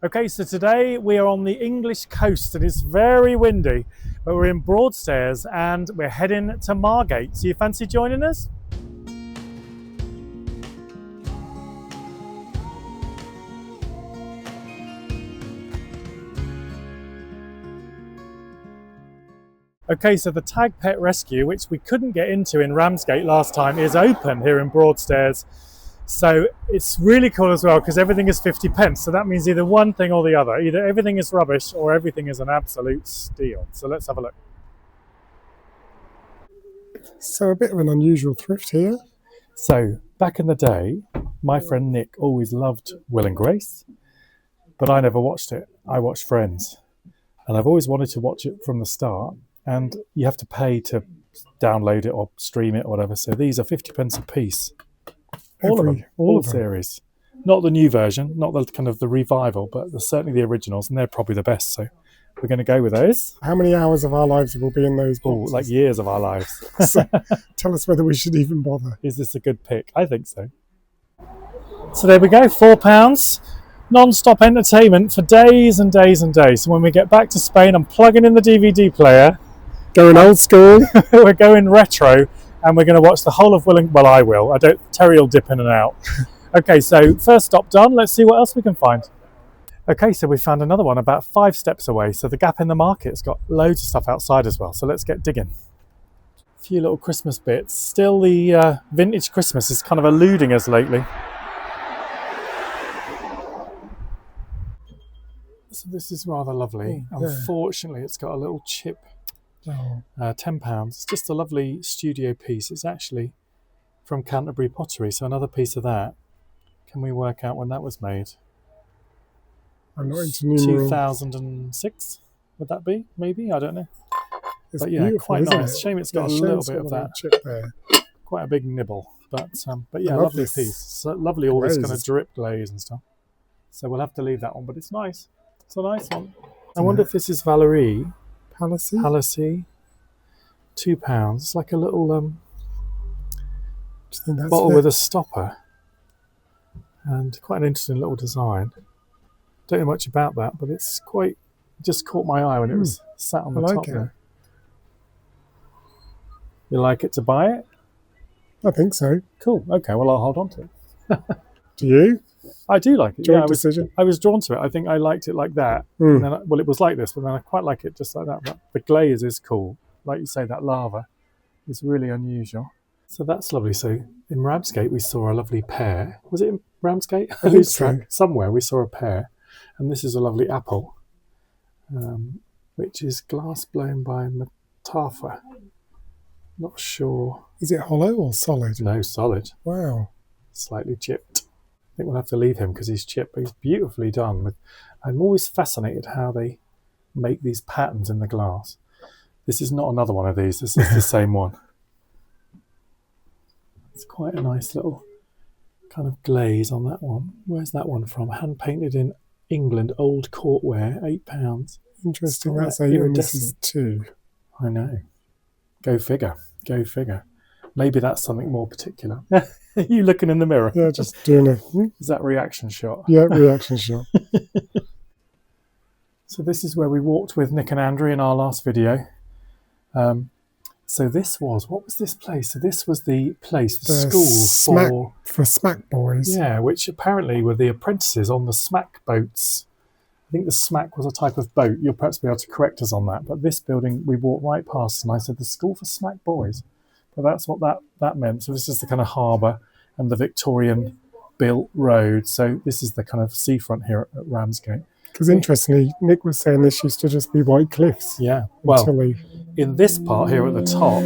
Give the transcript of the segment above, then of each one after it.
Okay, so today we are on the English coast and it's very windy, but we're in Broadstairs and we're heading to Margate. So you fancy joining us? Okay, so the Tag Pet Rescue, which we couldn't get into in Ramsgate last time, is open here in Broadstairs. So it's really cool as well because everything is 50p. So that means either one thing or the other. Either everything is rubbish or everything is an absolute steal. So let's have a look. So a bit of an unusual thrift here. So back in the day, my friend Nick always loved Will and Grace, but I never watched it. I watched Friends. And I've always wanted to watch it from the start. And you have to pay to download it or stream it or whatever. So these are 50p a piece. All of them, all series. Not the new version, not the kind of the revival, but certainly the originals, and they're probably the best. So we're going to go with those. How many hours of our lives will be in those boxes? Oh, like years of our lives. So tell us whether we should even bother. Is this a good pick? I think so. So there we go, £4. Non-stop entertainment for days and days and days. So when we get back to Spain, I'm plugging in the DVD player. Going old school. We're going retro. And we're going to watch the whole of Will and... Well, I will. Terry will dip in and out. Okay, so first stop done. Let's see what else we can find. Okay, so we found another one about 5 steps away. So the Gap in the Market's got loads of stuff outside as well. So let's get digging. A few little Christmas bits. Still the vintage Christmas is kind of eluding us lately. So this is rather lovely. Oh, yeah. Unfortunately, it's got a little chip. Oh. £10. It's just a lovely studio piece. It's actually from Canterbury Pottery, so another piece of that. Can we work out when that was made? I'm not into numerals. 2006? Would that be? Maybe? I don't know. It's but yeah, quite nice. It? Shame it's got a little bit of that. Chip there. Quite a big nibble. But yeah, lovely piece. So lovely, all this kind of drip glaze and stuff. So we'll have to leave that one, but it's nice. It's a nice one. I wonder if this is Valerie. Palissy, £2. It's like a little bottle with a stopper, and quite an interesting little design. Don't know much about that, but it's quite. It just caught my eye when it was sat on the top there. You like it to buy it? I think so. Cool. Okay. Well, I'll hold on to it. Do you? I do like it. Joint decision. I was drawn to it. I think I liked it like that. And then it was like this, but then I quite like it just like that. But the glaze is cool. Like you say, that lava is really unusual. So that's lovely. So in Ramsgate, we saw a lovely pear. Was it in Ramsgate? I think so. Somewhere we saw a pear. And this is a lovely apple, which is glass blown by Matafa. Not sure. Is it hollow or solid? No, solid. Wow. Slightly chipped. I think we'll have to leave him because he's chipped, but he's beautifully done. I'm always fascinated how they make these patterns in the glass. This is not another one of these. This is the same one. It's quite a nice little kind of glaze on that one. Where's that one from? Hand painted in England, old courtware, £8. Interesting. That's 8 and this is 2. I know. Go figure. Go figure. Maybe that's something more particular. You looking in the mirror? Yeah, just doing a... Is that reaction shot? Yeah, reaction shot. So this is where we walked with Nick and Andrew in our last video. So this was... What was this place? So this was the place, the school for smack boys. Yeah, which apparently were the apprentices on the smack boats. I think the smack was a type of boat. You'll perhaps be able to correct us on that. But this building we walked right past and I said, the school for smack boys. But that's what that meant. So this is the kind of harbour and the Victorian built road. So this is the kind of seafront here at Ramsgate. Because interestingly, Nick was saying this used to just be white cliffs. Yeah. Well, in this part here at the top,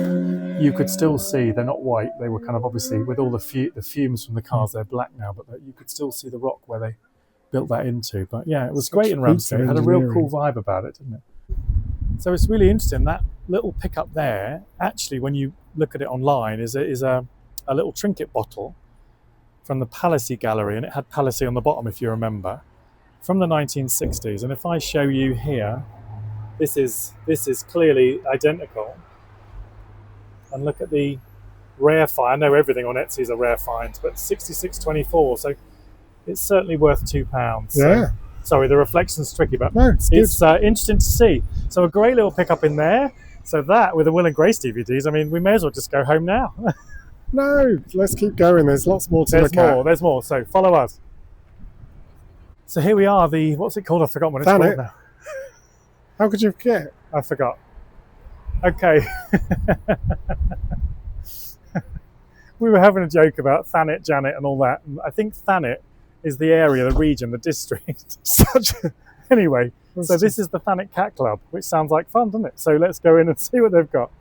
you could still see they're not white. They were kind of obviously with all the fumes from the cars, they're black now. But you could still see the rock where they built that into. But yeah, it was great in Ramsgate. It had a real cool vibe about it, didn't it? So it's really interesting. That little pickup there, actually, when you look at it online, is a little trinket bottle from the Palissy Gallery, and it had Palissy on the bottom, if you remember, from the 1960s. And if I show you here, this is clearly identical. And look at the rare find. I know everything on Etsy is a rare find, but 66.24. So it's certainly worth £2. Yeah. Sorry, the reflection's tricky, but No, it's good. it's interesting to see. So a great little pickup in there. So that, with the Will and Grace DVDs, I mean, we may as well just go home now. No, let's keep going. There's lots more to look at. There's more. So follow us. So here we are, what's it called? I've forgotten what it's called now. How could you forget? I forgot. Okay. We were having a joke about Thanet, Janet and all that. And I think Thanet is the area, the region, the district. Anyway, so this is the Thanet Cat Club, which sounds like fun, doesn't it? So let's go in and see what they've got.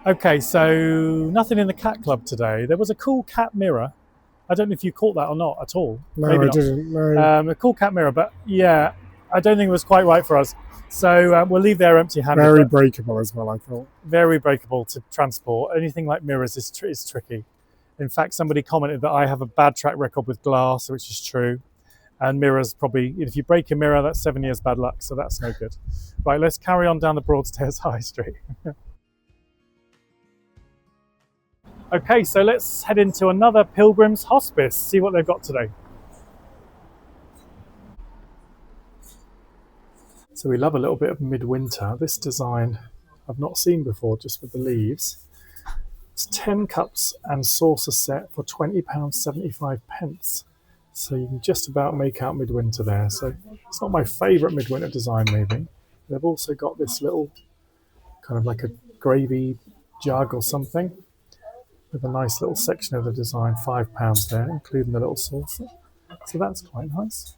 Okay, so nothing in the cat club today. There was a cool cat mirror. I don't know if you caught that or not at all. No, Maybe I not. didn't. No. A cool cat mirror, but yeah, I don't think it was quite right for us. So we'll leave there empty-handed. Very breakable as well, I thought. Very breakable to transport. Anything like mirrors is tricky. In fact, somebody commented that I have a bad track record with glass, which is true. And mirrors, probably, if you break a mirror, that's 7 years bad luck, so that's no good. Right, let's carry on down the Broadstairs High Street. Okay, so let's head into another Pilgrim's Hospice, see what they've got today. So we love a little bit of midwinter. This design I've not seen before, just with the leaves. It's 10 cups and saucer set for £20.75. So you can just about make out midwinter there. So it's not my favourite midwinter design maybe. They've also got this little kind of like a gravy jug or something with a nice little section of the design, £5 there, including the little saucer. So that's quite nice.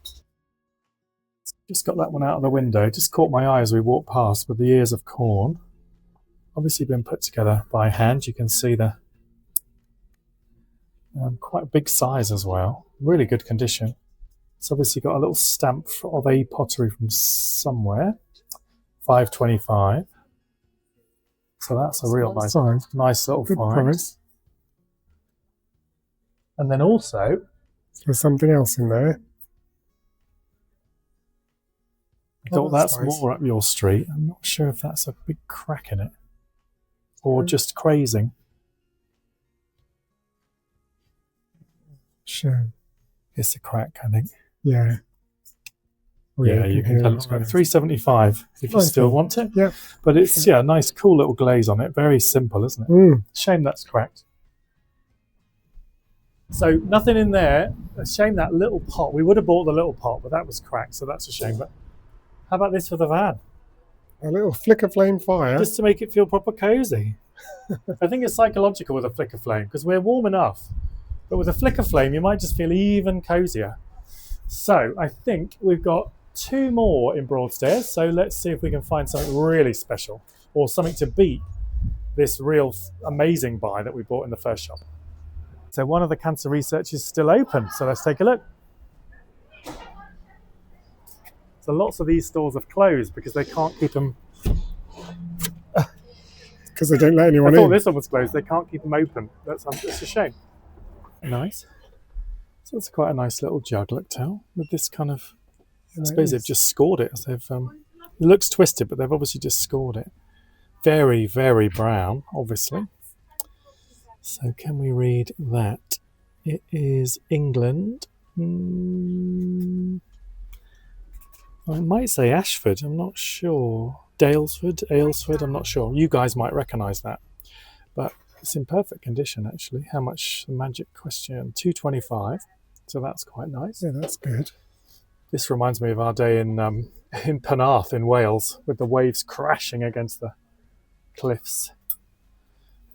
Just got that one out of the window. Just caught my eye as we walked past with the ears of corn. Obviously been put together by hand. You can see the quite a big size as well. Really good condition. It's obviously got a little stamp of a pottery from somewhere. £5.25. So that's a real nice little Good find. price. And then also, there's something else in there. I thought that's nice. More up your street. I'm not sure if that's a big crack in it or just crazing. Sure. It's a crack, I think. Yeah. Yeah, you can tell it's about £3.75 if you still want it. Yeah. But it's a nice, cool little glaze on it. Very simple, isn't it? Shame that's cracked. So nothing in there. A shame that little pot. We would have bought the little pot, but that was cracked, so that's a shame. But how about this for the van? A little flicker flame fire. Just to make it feel proper cosy. I think it's psychological with a flicker flame because we're warm enough. But with a flicker flame, you might just feel even cozier. So I think we've got 2 more in Broadstairs. So let's see if we can find something really special or something to beat this real amazing buy that we bought in the first shop. So one of the cancer research is still open. So let's take a look. So lots of these stores have closed because they can't keep them. Because they don't let anyone in. I thought this one was closed. They can't keep them open. That's a shame. Nice. So it's quite a nice little jug, look, tell, with this kind of. I suppose they've just scored it. As they've. It looks twisted, but they've obviously just scored it. Very, very brown, obviously. So can we read that? It is England. I might say Ashford, I'm not sure. Aylesford, I'm not sure. You guys might recognise that. But it's in perfect condition, actually. How much? Magic question. £2.25. So that's quite nice. Yeah, that's good. This reminds me of our day in Penarth in Wales with the waves crashing against the cliffs.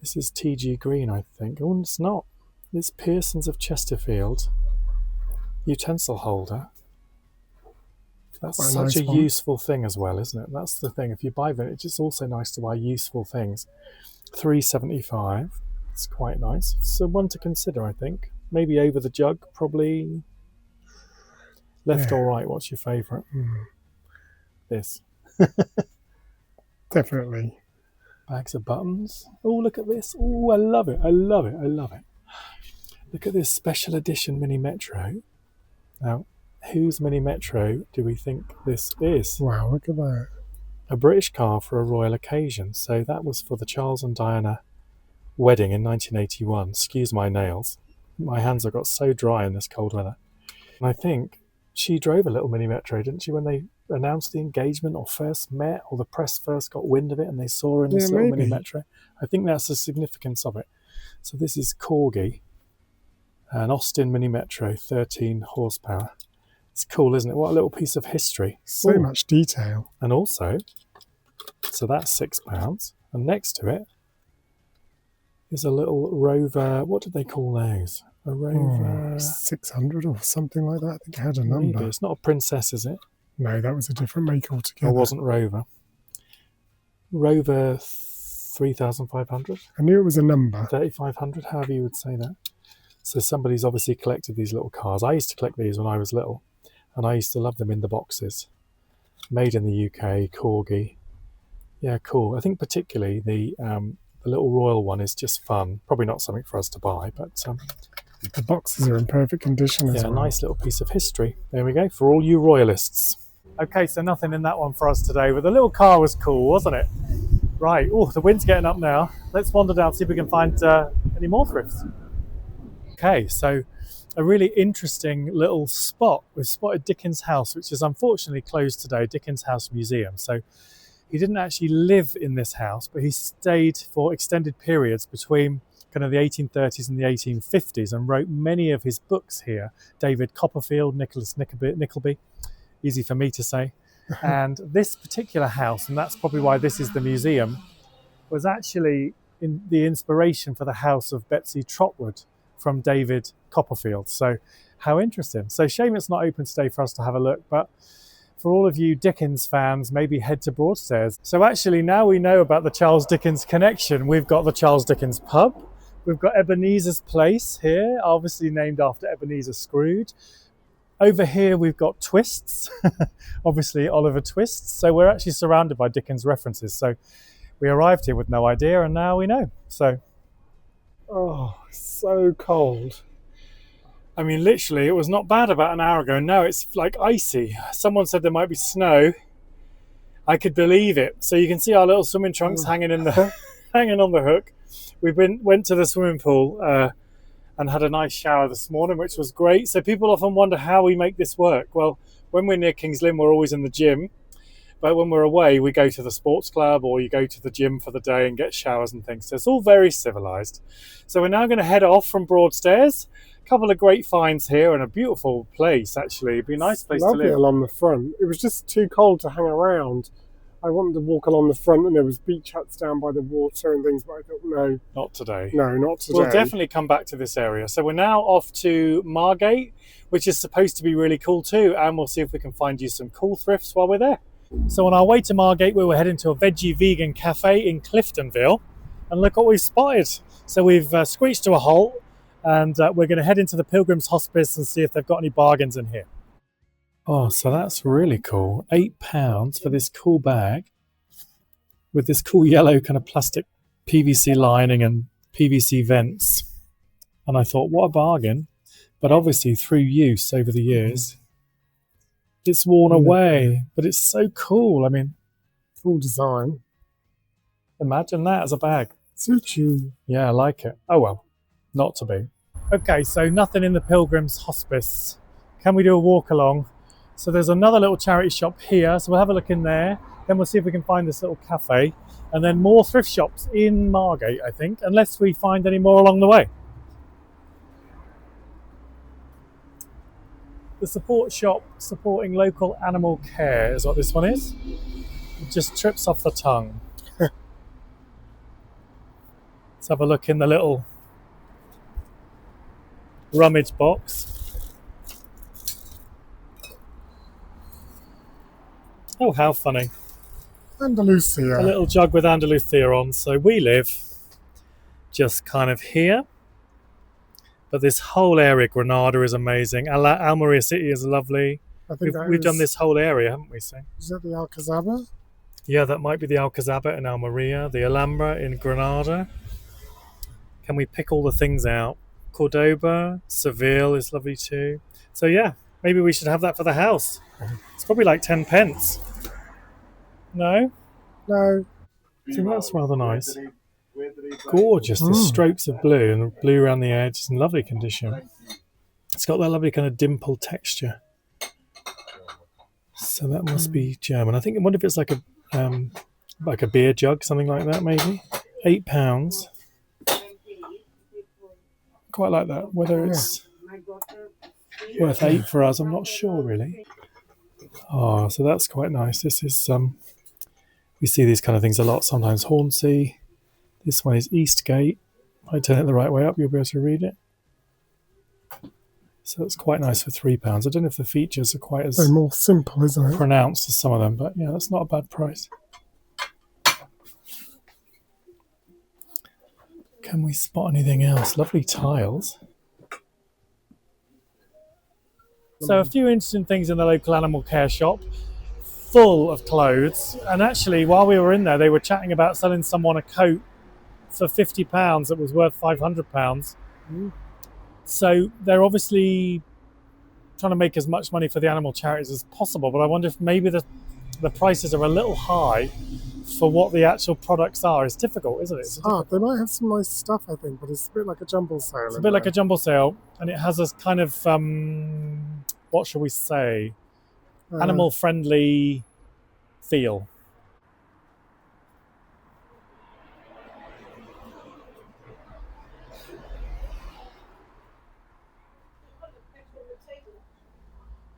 This is TG Green, I think. Oh, it's not. It's Pearson's of Chesterfield. Utensil holder. That's such a useful thing as well, isn't it? That's the thing. If you buy vintage, it's also nice to buy useful things. £3.75. It's quite nice. So one to consider, I think. Maybe over the jug, probably. Left or right? What's your favourite? This. Definitely. Bags of buttons. Oh, look at this. Oh, I love it. I love it. I love it. Look at this special edition Mini Metro. Now, whose Mini Metro do we think this is? Wow, look at that. A British car for a royal occasion. So that was for the Charles and Diana wedding in 1981. Excuse my nails. My hands have got so dry in this cold weather. And I think she drove a little mini metro, didn't she, when they announced the engagement or first met, or the press first got wind of it and they saw her in this little mini metro. I think that's the significance of it. So this is Corgi, an Austin mini metro, 13 horsepower. It's cool, isn't it? What a little piece of history. So much detail. And also, so that's £6. And next to it is a little Rover. What did they call those? A Rover 600 or something like that. I think it had a number. Maybe. It's not a Princess, is it? No, that was a different make altogether. It wasn't Rover. Rover 3500? I knew it was a number. 3500, however you would say that. So somebody's obviously collected these little cars. I used to collect these when I was little, and I used to love them in the boxes. Made in the UK, Corgi. Yeah, cool. I think particularly the little royal one is just fun. Probably not something for us to buy, but the boxes are in perfect condition as well. Yeah, a nice little piece of history. There we go, for all you royalists. Okay, so nothing in that one for us today, but the little car was cool, wasn't it? Right, oh, the wind's getting up now. Let's wander down, see if we can find any more thrifts. Okay, so a really interesting little spot. We've spotted Dickens' house, which is unfortunately closed today, Dickens' House Museum. So he didn't actually live in this house, but he stayed for extended periods between kind of the 1830s and the 1850s and wrote many of his books here. David Copperfield, Nicholas Nickleby, easy for me to say. And this particular house, and that's probably why this is the museum, was actually the inspiration for the house of Betsy Trotwood from David Copperfield. So how interesting. So shame it's not open today for us to have a look, but for all of you Dickens fans, maybe head to Broadstairs. So actually now we know about the Charles Dickens connection. We've got the Charles Dickens pub. We've got Ebenezer's Place here, obviously named after Ebenezer Scrooge. Over here we've got Twists, obviously Oliver Twist. So we're actually surrounded by Dickens references. So we arrived here with no idea and now we know. So, oh, so cold. I mean, literally, it was not bad about an hour ago. Now it's like icy. Someone said there might be snow. I could believe it. So you can see our little swimming trunks hanging on the hook. We went to the swimming pool and had a nice shower this morning, which was great. So people often wonder how we make this work. Well, when we're near Kings Lynn, we're always in the gym. But when we're away, we go to the sports club or you go to the gym for the day and get showers and things. So it's all very civilised. So we're now going to head off from Broadstairs. A couple of great finds here and a beautiful place, actually. It'd be a nice place to live. Lovely along the front. It was just too cold to hang around. I wanted to walk along the front and there was beach huts down by the water and things, but I thought, no. Not today. No, not today. We'll definitely come back to this area. So we're now off to Margate, which is supposed to be really cool too. And we'll see if we can find you some cool thrifts while we're there. So on our way to Margate, we were heading to a veggie vegan cafe in Cliftonville. And look what we've spotted. So we've screeched to a halt and we're going to head into the Pilgrim's Hospice and see if they've got any bargains in here. Oh, so that's really cool. £8 for this cool bag with this cool yellow kind of plastic PVC lining and PVC vents. And I thought, what a bargain. But obviously through use over the years, it's worn away, but it's so cool. I mean, full design. Imagine that as a bag. Suits you. Yeah, I like it. Oh well, not to be. Okay, so nothing in the Pilgrim's Hospice. Can we do a walk along? So there's another little charity shop here, so we'll have a look in there. Then we'll see if we can find this little cafe. And then more thrift shops in Margate, I think, unless we find any more along the way. The support shop supporting local animal care is what this one is. It just trips off the tongue. Let's have a look in the little rummage box. Oh, how funny. Andalusia. A little jug with Andalusia on. So we live just kind of here. But this whole area, Granada is amazing. Almeria City is lovely. I think we've done this whole area, haven't we? So. Is that the Alcazaba? Yeah, that might be the Alcazaba in Almeria, the Alhambra in Granada. Can we pick all the things out? Cordoba, Seville is lovely too. So yeah, maybe we should have that for the house. It's probably like 10 pence. No? No. I think that's rather nice. Gorgeous, the strokes of blue and blue around the edge. It's in lovely condition. It's got that lovely kind of dimple texture. So that must be German. I wonder if it's like a beer jug, something like that, maybe. £8. Quite like that. Whether it's worth 8 for us, I'm not sure really. Oh, so that's quite nice. This is we see these kind of things a lot sometimes. Hornsey. This one is Eastgate. If I turn it the right way up, you'll be able to read it. So it's quite nice for £3. I don't know if the features are quite as they're more simple, isn't it? Pronounced as some of them, but yeah, that's not a bad price. Can we spot anything else? Lovely tiles. So a few interesting things in the local animal care shop, full of clothes. And actually, while we were in there, they were chatting about selling someone a coat for £50 that was worth £500. So they're obviously trying to make as much money for the animal charities as possible, but I wonder if maybe the prices are a little high for what the actual products are. It's difficult, isn't it? It's hard. They might have some nice stuff, I think, but it's a bit like a jumble sale. It's a bit like a jumble sale, and it has a kind of, what shall we say, animal-friendly feel.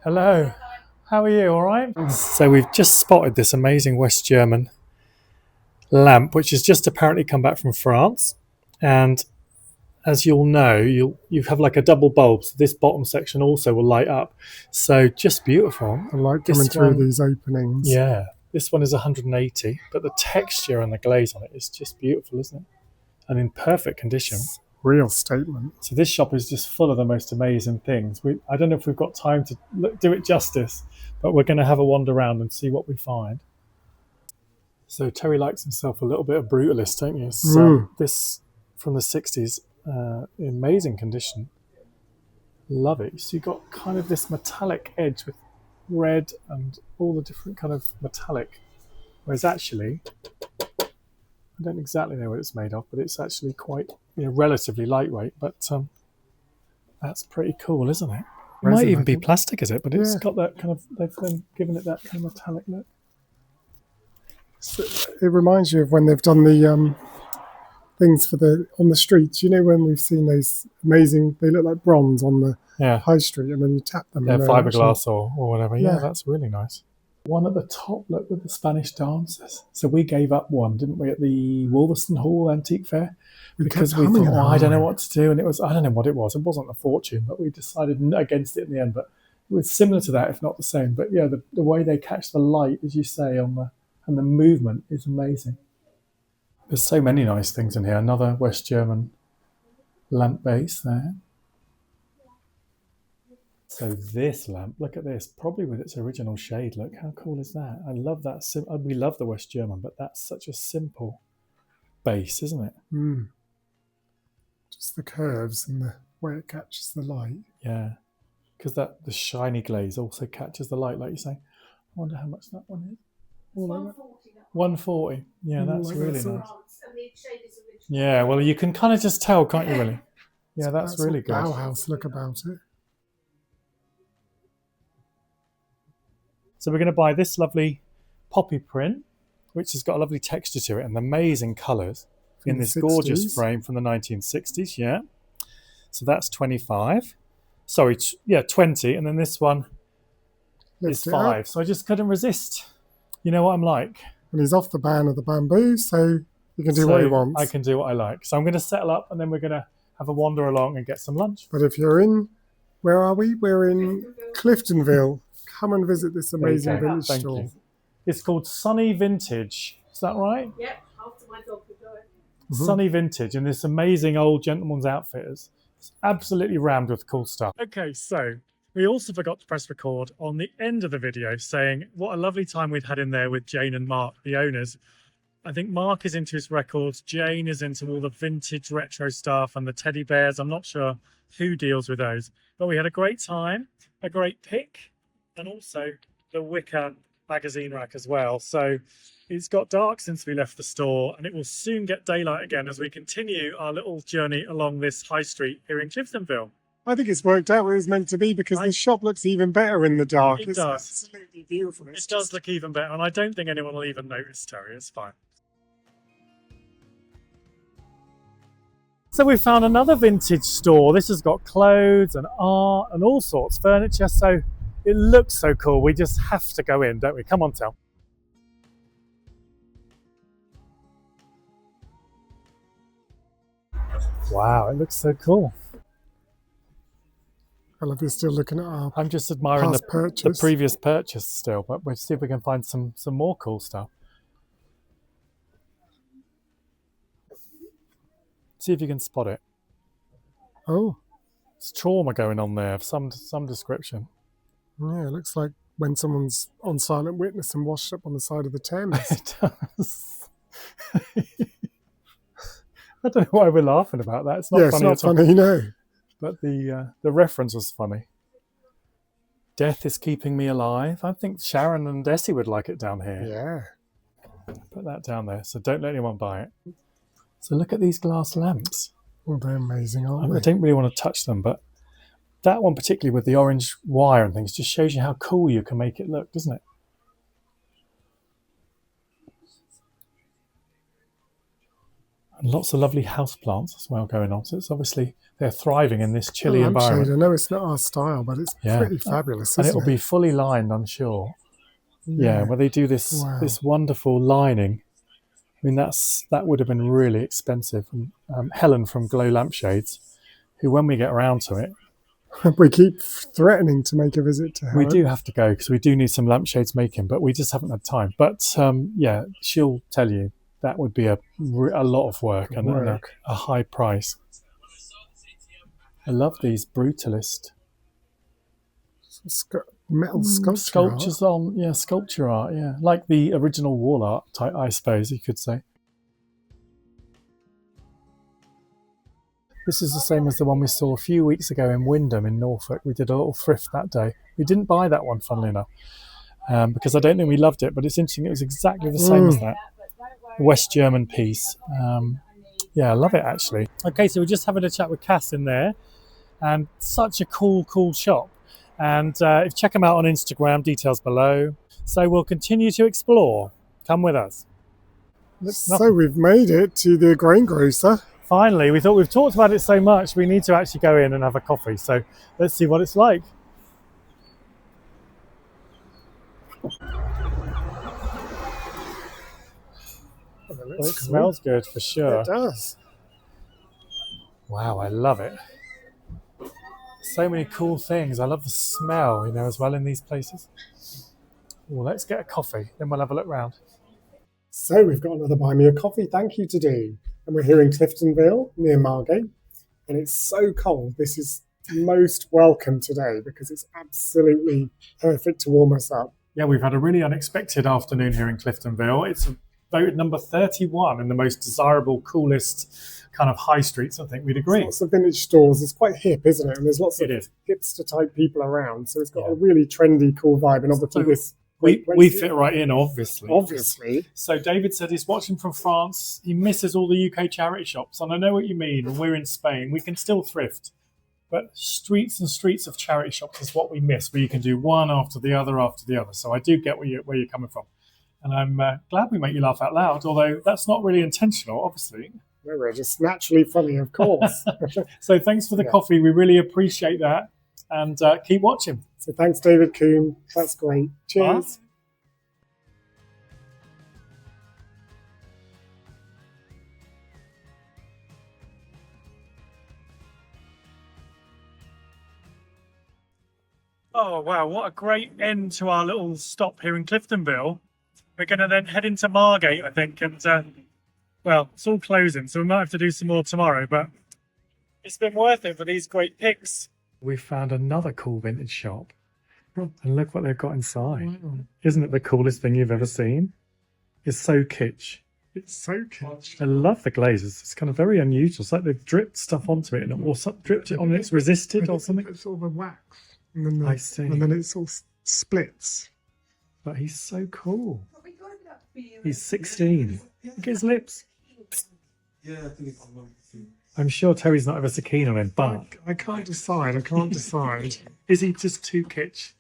Hello, how are you? All right? So we've just spotted this amazing West German lamp, which has just apparently come back from France. And as you'll know, you have like a double bulb, so this bottom section also will light up. So just beautiful. I like coming through these openings. Yeah, this one is 180, but the texture and the glaze on it is just beautiful, isn't it? And in perfect condition. Real statement. So this shop is just full of the most amazing things. I don't know if we've got time to do it justice, but we're going to have a wander around and see what we find. So Terry likes himself a little bit of brutalist, don't you? So this from the 60s, amazing condition. Love it. So you've got kind of this metallic edge with red and all the different kind of metallic, whereas actually, I don't exactly know what it's made of, but it's actually quite, relatively lightweight. But that's pretty cool, isn't it? It might even be plastic, is it? But it's got that kind of, they've then given it that kind of metallic look. So it reminds you of when they've done the things on the streets. You know, when we've seen those amazing, they look like bronze on the high street, and then you tap them. Yeah, fiberglass or whatever. Yeah, that's really nice. One at the top, look, with the Spanish dancers. So we gave up one, didn't we, at the Wolverston Hall Antique Fair? Because we thought, I don't know what to do. And it was, I don't know what it was. It wasn't a fortune, but we decided against it in the end. But it was similar to that, if not the same. But yeah, the way they catch the light, as you say, and the movement is amazing. There's so many nice things in here. Another West German lamp base there. So this lamp, look at this, probably with its original shade. Look, how cool is that? I love that. We love the West German, but that's such a simple base, isn't it? Just the curves and the way it catches the light. Yeah, because the shiny glaze also catches the light, like you say. I wonder how much that one is. 140. Yeah, that's really nice. Yeah, well, you can kind of just tell, can't you, really? Yeah, that's really good. Bauhaus look about it. So we're going to buy this lovely poppy print, which has got a lovely texture to it and amazing colours in this gorgeous frame from the 1960s. Yeah. So that's 25. Sorry, 20. And then this one is 5. So I just couldn't resist. You know what I'm like. And he's off the ban of the bamboo, so he can do what he wants. I can do what I like. So I'm going to settle up and then we're going to have a wander along and get some lunch. But if you're in, where are we? We're in Cliftonville. Come and visit this amazing village store. You. It's called Sunny Vintage. Is that right? Yep, after my dog could go. Sunny Vintage, and this amazing old gentleman's outfitters. It's absolutely rammed with cool stuff. Okay, so we also forgot to press record on the end of the video saying what a lovely time we'd had in there with Jane and Mark, the owners. I think Mark is into his records. Jane is into all the vintage retro stuff and the teddy bears. I'm not sure who deals with those, but we had a great time, a great pick. And also the wicker magazine rack as well. So It's got dark since we left the store, and it will soon get daylight again as we continue our little journey along this high street here in Cliftonville. I think it's worked out where it's meant to be because the shop looks even better in the dark. It it's does. Absolutely beautiful. It does look even better, and I don't think anyone will even notice, Terry. It's fine. So we found another vintage store. This has got clothes and art and all sorts, furniture. So it looks so cool. We just have to go in, don't we? Come on, Tel. Wow, it looks so cool. I love you still looking at our I'm just admiring the purchase. previous purchase still, but we'll see if we can find some more cool stuff. See if you can spot it. Oh, It's trauma going on there of some description. yeah, it looks like when someone's on silent witness and washed up on the side of the Thames. It does. I don't know why we're laughing about that. It's not Yeah, funny it's at all. not funny, no. But the reference was funny. Death is keeping me alive. I think Sharon and Essie would like it down here. Yeah. Put that down there. So don't let anyone buy it. So look at these glass lamps. Well, they're amazing, aren't I they? don't really want to touch them, but that one particularly with the orange wire and things just shows you how cool you can make it look, doesn't it? And lots of lovely houseplants as well going on. So it's obviously they're thriving in this chilly environment. I know it's not our style, but it's pretty fabulous, And isn't it'll be fully lined, I'm sure. Yeah, where they do this this wonderful lining. I mean, that would have been really expensive. And Helen from Glow Lampshades, who when we get around to it, we keep threatening to make a visit to her. we do have to go because we do need some lampshades making, but we just haven't had time. But yeah, she'll tell you that would be a lot of work and a high price. I love these brutalist metal sculptures on, sculpture art, like the original wall art type, I suppose you could say. This is the same as the one we saw a few weeks ago in Wyndham in Norfolk. We did a little thrift that day. We didn't buy that one, funnily enough, because I don't think we loved it, but it's interesting. It was exactly the same as that. West German piece. I love it, actually. Okay, so we're just having a chat with Cass in there, and such a cool shop. And check them out on Instagram, details below. So we'll continue to explore. Come with us. So we've made it to the greengrocer. Finally, we thought we've talked about it so much, we need to actually go in and have a coffee. So let's see what it's like. It smells good for sure. It does. Wow, I love it. So many cool things. I love the smell, as well in these places. Well, let's get a coffee, then we'll have a look round. So we've got another Buy Me a Coffee thank you to do. And we're here in Cliftonville, near Margate. And it's so cold. This is most welcome today because it's absolutely perfect to warm us up. Yeah, we've had a really unexpected afternoon here in Cliftonville. It's voted number 31 in the most desirable, coolest kind of high streets. I think we'd agree. There's lots of vintage stores. It's quite hip, isn't it? And there's lots of hipster type people around. So it's got a really trendy, cool vibe. And obviously we fit right in, obviously. Obviously. So David said he's watching from France. He misses all the UK charity shops. And I know what you mean. When we're in Spain, we can still thrift. But streets and streets of charity shops is what we miss, where you can do one after the other. So I do get where you're coming from. And I'm glad we make you laugh out loud, although that's not really intentional, obviously. No, we're just naturally funny, of course. So thanks for the coffee. We really appreciate that. And keep watching. So thanks, David Coombe. That's great. Cheers. Bye. Oh, wow. What a great end to our little stop here in Cliftonville. We're going to then head into Margate, I think. And, it's all closing, so we might have to do some more tomorrow. But it's been worth it for these great picks. We found another cool vintage shop. And look what they've got inside. Wow. Isn't it the coolest thing you've ever seen? It's so kitsch. It's so kitsch. I love the glazes. It's kind of very unusual. It's like they've dripped stuff onto it or dripped it on and it's resisted or something. It's sort of a wax. And then I see. And then it sort of splits. But he's so cool. He's 16. Look at his lips. I'm sure Terry's not ever so keen on him, but I can't decide. is he just too kitsch?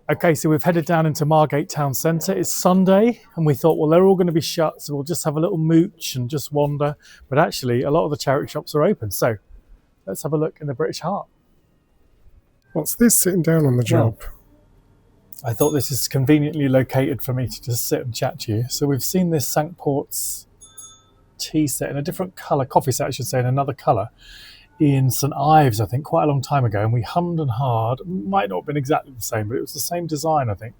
Okay, so we've headed down into Margate town centre. It's Sunday, and we thought, well, they're all going to be shut, so we'll just have a little mooch and just wander. But actually, a lot of the charity shops are open, so let's have a look in the British Heart. What's this sitting down on the job? Well, I thought this is conveniently located for me to just sit and chat to you. So we've seen this St. Port's tea set in a different colour, coffee set I should say, in another colour, in St Ives, I think, quite a long time ago, and we hummed and hard. Might not have been exactly the same, but it was the same design, I think.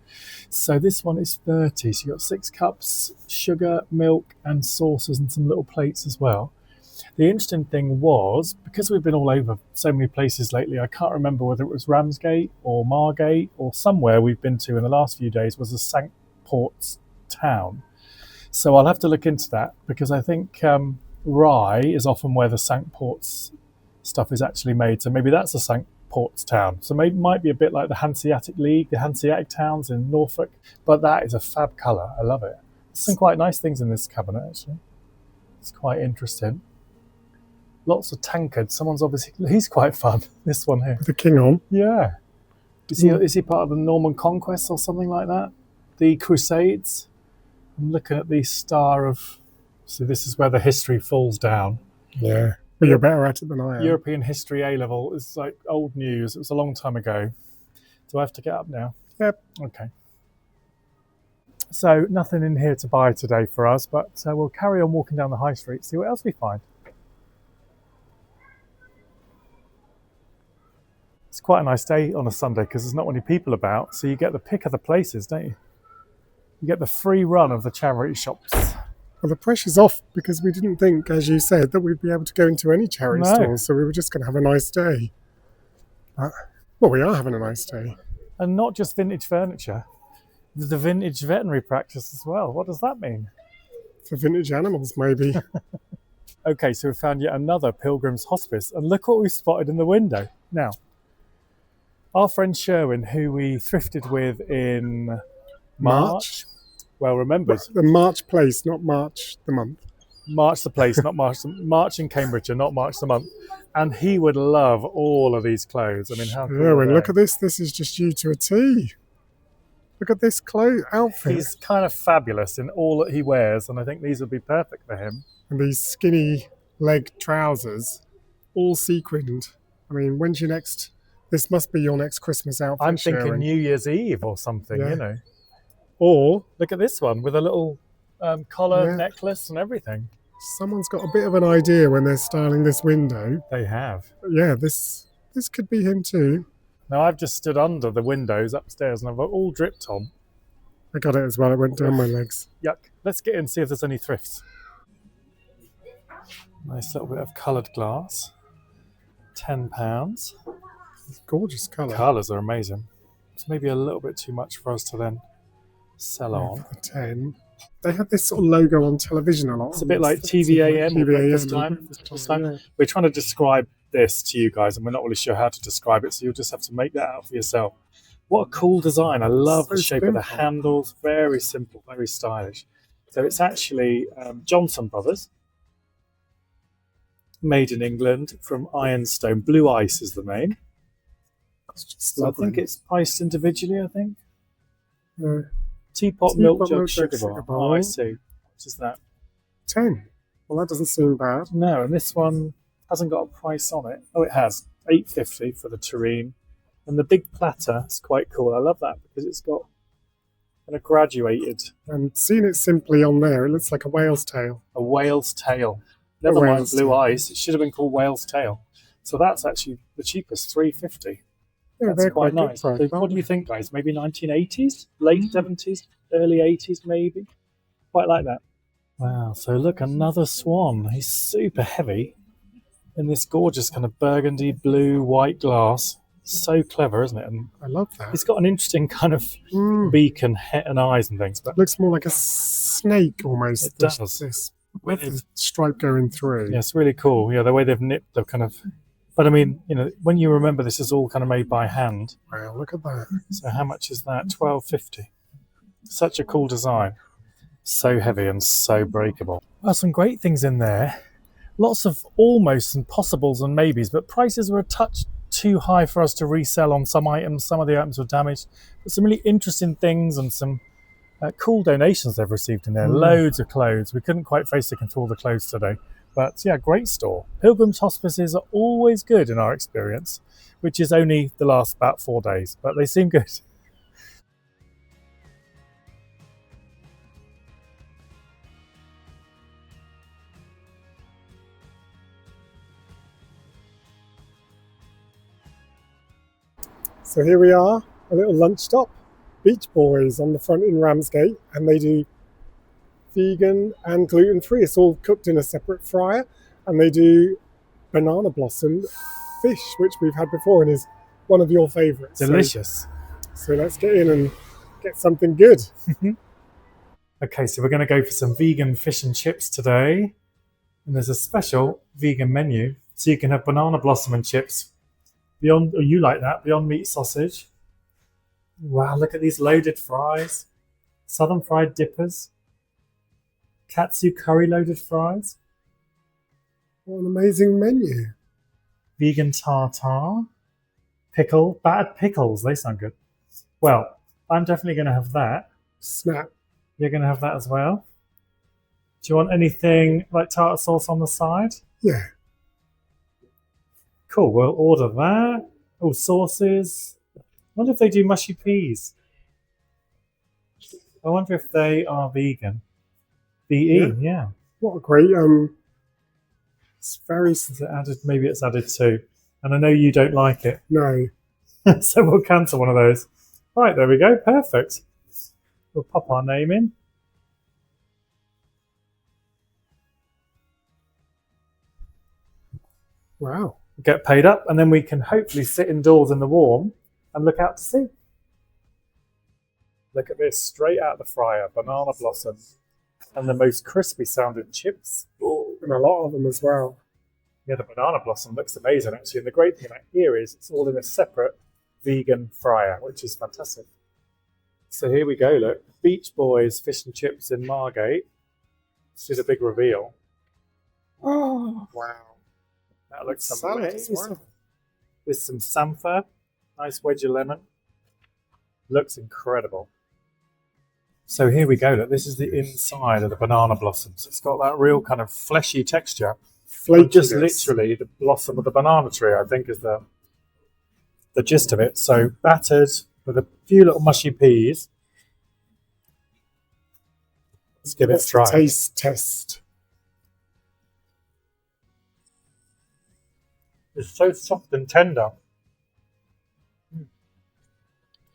So this one is 30, so you've got 6 cups, sugar, milk, and saucers, and some little plates as well. The interesting thing was, because we've been all over so many places lately, I can't remember whether it was Ramsgate or Margate or somewhere we've been to in the last few days was a St Port's town. So I'll have to look into that, because I think Rye is often where the St Port's stuff is actually made, so maybe that's a St Port's town. So maybe it might be a bit like the Hanseatic League, the Hanseatic towns in Norfolk, but that is a fab colour. I love it. There's some quite nice things in this cabinet, actually. It's quite interesting. Lots of tankards. Someone's obviously, he's quite fun, this one here. With the king on? Yeah. Is he part of the Norman Conquest or something like that? The Crusades? I'm looking at the Star of... So this is where the history falls down. Yeah. Well, you're better at it than I am. European History A-level is like old news. It was a long time ago. Do I have to get up now? Yep. Okay. So nothing in here to buy today for us, but we'll carry on walking down the high street, see what else we find. It's quite a nice day on a Sunday because there's not many people about, so you get the pick of the places, don't you? You get the free run of the charity shops. Well, the pressure's off because we didn't think, as you said, that we'd be able to go into any charity stores, so we were just going to have a nice day. Well, we are having a nice day. And not just vintage furniture, the vintage veterinary practice as well. What does that mean? For vintage animals, maybe. Okay, so we found yet another Pilgrim's Hospice, and look what we spotted in the window. Now, our friend Sherwin, who we thrifted with in March. Well remembered. The March place, not March the month. March the place, not March in Cambridgeshire, not March the month. And he would love all of these clothes. I mean, how cool are they? Look at this. This is just you to a T. Look at this outfit. He's kind of fabulous in all that he wears, and I think these would be perfect for him. And these skinny leg trousers, all sequined. I mean, when's your next... This must be your next Christmas outfit. I'm thinking New Year's Eve or something, you know. Or look at this one with a little collar, necklace and everything. Someone's got a bit of an idea when they're styling this window. They have. Yeah, this could be him too. Now I've just stood under the windows upstairs and I've got all dripped on. I got it as well. It went down my legs. Yuck. Let's get in and see if there's any thrifts. Nice little bit of coloured glass. £10. It's gorgeous colour. Colours are amazing. It's maybe a little bit too much for us to then sell on. For 10. They had this sort of logo on television a lot. It's a bit like TVAM this time. Yeah. We're trying to describe this to you guys, and we're not really sure how to describe it, so you'll just have to make that out for yourself. What a cool design. I love the shape of the handles. Very simple, very stylish. So it's actually Johnson Brothers, made in England from ironstone. Blue Ice is the name. So I think it's priced individually, I think. Yeah. Teapot milk jug sugar bar. Oh, I see. What is that? 10. Well, that doesn't seem bad. No, and this one hasn't got a price on it. Oh, it has. £8.50 for the tureen. And the big platter is quite cool. I love that because it's got kind of graduated. And seeing it simply on there, it looks like a whale's tail. A whale's tail. Never mind Blue Ice. It should have been called Whale's Tail. So that's actually the cheapest, £3.50. Yeah, that's quite nice. So what do you think, guys? Maybe 1980s? Late 70s? Early 80s, maybe? Quite like that. Wow, so look, another swan. He's super heavy. in this gorgeous kind of burgundy blue white glass. So clever, isn't it? And I love that. it's got an interesting kind of beak and head and eyes and things. But it looks more like a snake almost. It does. This with the stripe going through. Yeah, it's really cool. Yeah, the way they've nipped the kind of. But I mean, you know, when you remember this is all kind of made by hand. Wow, look at that. So how much is that? $12.50. Such a cool design. So heavy and so breakable. Well, some great things in there. Lots of almost and possibles and maybes, but prices were a touch too high for us to resell on some items. Some of the items were damaged. But some really interesting things and some cool donations they've received in there. Loads of clothes. We couldn't quite face looking through all the clothes today. But yeah, great store. Pilgrims hospices are always good in our experience, which is only the last about 4 days, but they seem good. So here we are, a little lunch stop. Beach Boys on the front in Ramsgate, and they do vegan and gluten-free. It's all cooked in a separate fryer, and they do banana blossom fish, which we've had before and is one of your favourites. Delicious. So let's get in and get something good. Okay, so we're going to go for some vegan fish and chips today. And there's a special vegan menu. So you can have banana blossom and chips. Beyond, or you like that, Beyond Meat sausage. Wow, look at these loaded fries. Southern fried dippers. Katsu curry loaded fries. What an amazing menu. Vegan tartare. Pickle, battered pickles, they sound good. Well, I'm definitely going to have that. Snap. You're going to have that as well. Do you want anything like tartar sauce on the side? Yeah. Cool, we'll order that. Oh, sauces. I wonder if they do mushy peas. I wonder if they are vegan. VE, yeah. What a great, it's very... Is it added? Maybe it's added too. And I know you don't like it. No. So we'll cancel one of those. Right, there we go. Perfect. We'll pop our name in. Wow. Get paid up, and then we can hopefully sit indoors in the warm and look out to sea. Look at this, straight out of the fryer, banana blossom, and the most crispy sounding chips. Ooh, and a lot of them as well. Yeah, the banana blossom looks amazing actually, and the great thing about here is it's all in a separate vegan fryer, which is fantastic. So here we go, look, Beach Boys fish and chips in Margate. This is a big reveal. Oh, wow. That looks Salad amazing. as well. With some sampha, nice wedge of lemon. Looks incredible. So here we go. Look, this is the inside of the banana blossoms. It's got that real kind of fleshy texture. Just literally the blossom of the banana tree, I think, is the gist of it. So battered with a few little mushy peas. Let's give it a try. Taste test. It's so soft and tender.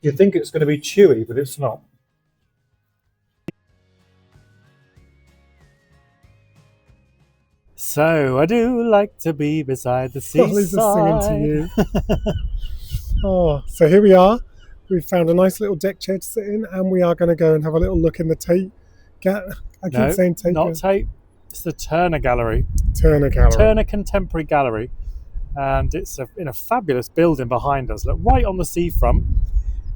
You think it's going to be chewy, but it's not. So I do like to be beside the seaside. Probably just singing to you. Oh, so here we are. We've found a nice little deck chair to sit in, and we are going to go and have a little look in the Tate. I keep saying Tate. Not Tate. It's the Turner Gallery. Turner Gallery. Turner Contemporary Gallery. And it's in a fabulous building behind us, look, right on the seafront.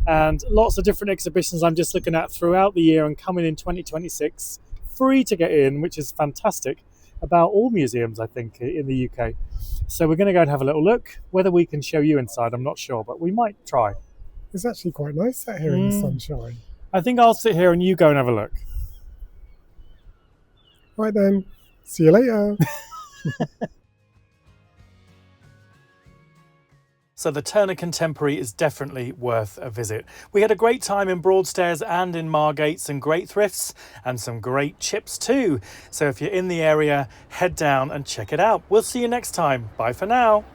And lots of different exhibitions I'm just looking at throughout the year and coming in 2026. Free to get in, which is fantastic, about all museums, I think, in the UK. So we're going to go and have a little look. Whether we can show you inside, I'm not sure, but we might try. It's actually quite nice out here in the sunshine. I think I'll sit here and you go and have a look. Right then, see you later. So the Turner Contemporary is definitely worth a visit. We had a great time in Broadstairs and in Margate, some great thrifts and some great chips too. So if you're in the area, head down and check it out. We'll see you next time. Bye for now.